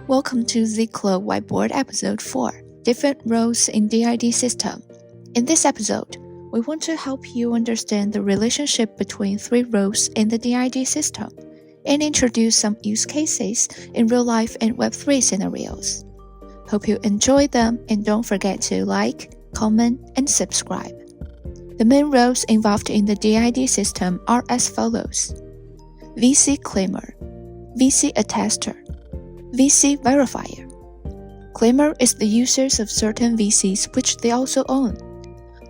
Welcome to zCloak Whiteboard Episode 4, Different Roles in DID System. In this episode, we want to help you understand the relationship between three roles in the DID system and introduce some use cases in real life and Web3 scenarios. Hope you enjoy them and don't forget to like, comment, and subscribe. The main roles involved in the DID system are as follows: VC Claimer, VC Attester, VC Verifier. Claimer is the users of certain VCs which they also own.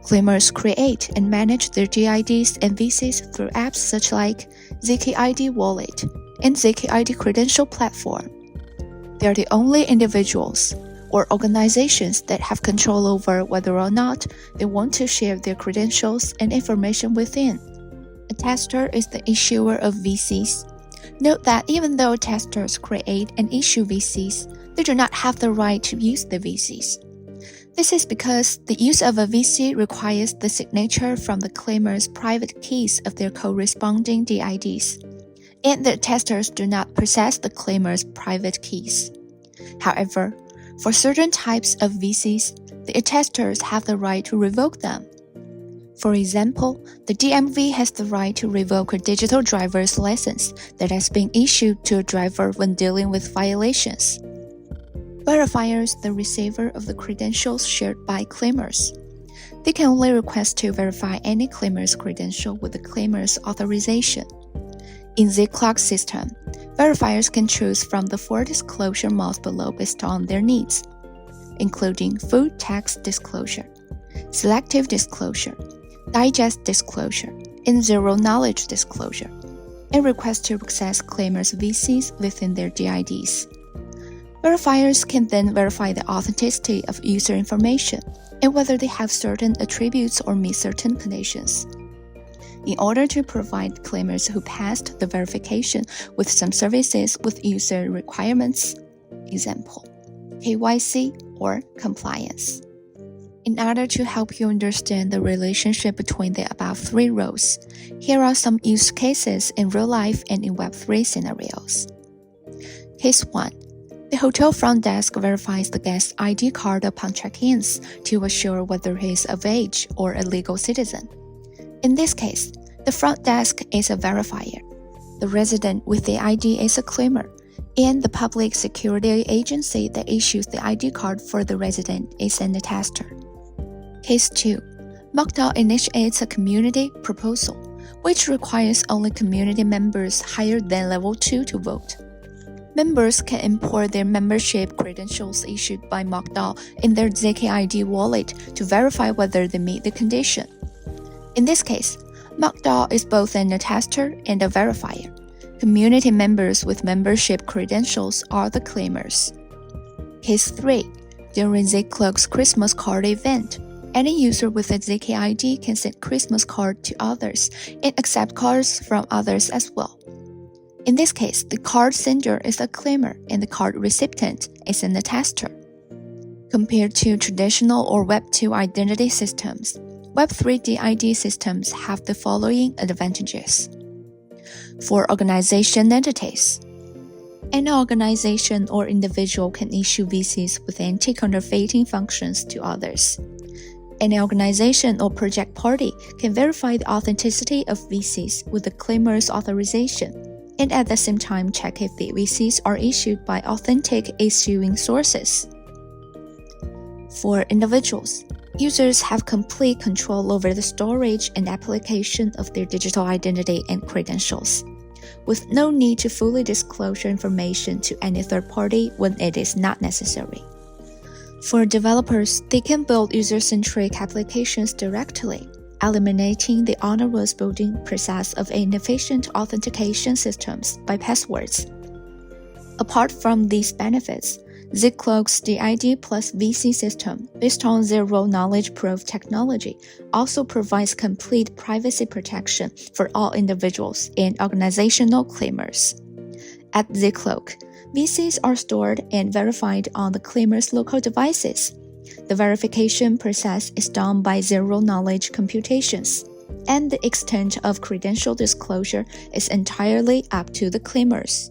Claimers create and manage their DIDs and VCs through apps such like zkID Wallet and zkID Credential Platform. They are the only individuals or organizations that have control over whether or not they want to share their credentials and information within. A tester is the issuer of VCs. Note that even though testers create and issue VCs, they do not have the right to use the VCs. This is because the use of a VC requires the signature from the claimer's private keys of their corresponding DIDs, and the testers do not possess the claimer's private keys. However, for certain types of VCs, the attesters have the right to revoke them. For example, the DMV has the right to revoke a digital driver's license that has been issued to a driver when dealing with violations. Verifiers, the receiver of the credentials shared by claimers. They can only request to verify any claimer's credential with the claimer's authorization. In zCloak system, verifiers can choose from the 4 disclosure modes below based on their needs, including full text disclosure, selective disclosure, digest disclosure, and zero-knowledge disclosure, and request to access claimers' VCs within their DIDs. Verifiers can then verify the authenticity of user information and whether they have certain attributes or meet certain conditions. In order to provide claimers who passed the verification with some services with user requirements, example, KYC or compliance. In order to help you understand the relationship between the above three roles, here are some use cases in real life and in Web3 scenarios. Case 1. The hotel front desk verifies the guest's ID card upon check-ins to assure whether he is of age or a legal citizen. In this case, the front desk is a verifier, the resident with the ID is a claimer, and the public security agency that issues the ID card for the resident is an attester. Case 2. Mockdao initiates a community proposal, which requires only community members higher than level 2 to vote. Members can import their membership credentials issued by Mockdao in their zkID wallet to verify whether they meet the condition. In this case, Mockdao is both an attester and a verifier. Community members with membership credentials are the claimers. Case 3. During zCloak's Christmas card event, any user with a zkID can send Christmas card to others and accept cards from others as well. In this case, the card sender is a claimer and the card recipient is an attester. Compared to traditional or Web2 identity systems, Web3 DID systems have the following advantages. For organization entities, any organization or individual can issue VCs with anti-counterfeiting functions to others. Any organization or project party can verify the authenticity of VCs with the claimer's authorization, and at the same time check if the VCs are issued by authentic issuing sources. For individuals, users have complete control over the storage and application of their digital identity and credentials, with no need to fully disclose information to any third party when it is not necessary. For developers, they can build user-centric applications directly, eliminating the onerous building process of inefficient authentication systems by passwords. Apart from these benefits, zCloak's DID plus VC system, based on zero-knowledge proof technology, also provides complete privacy protection for all individuals and organizational claimers. At zCloak, VCs are stored and verified on the claimer's local devices. The verification process is done by zero-knowledge computations, and the extent of credential disclosure is entirely up to the claimers.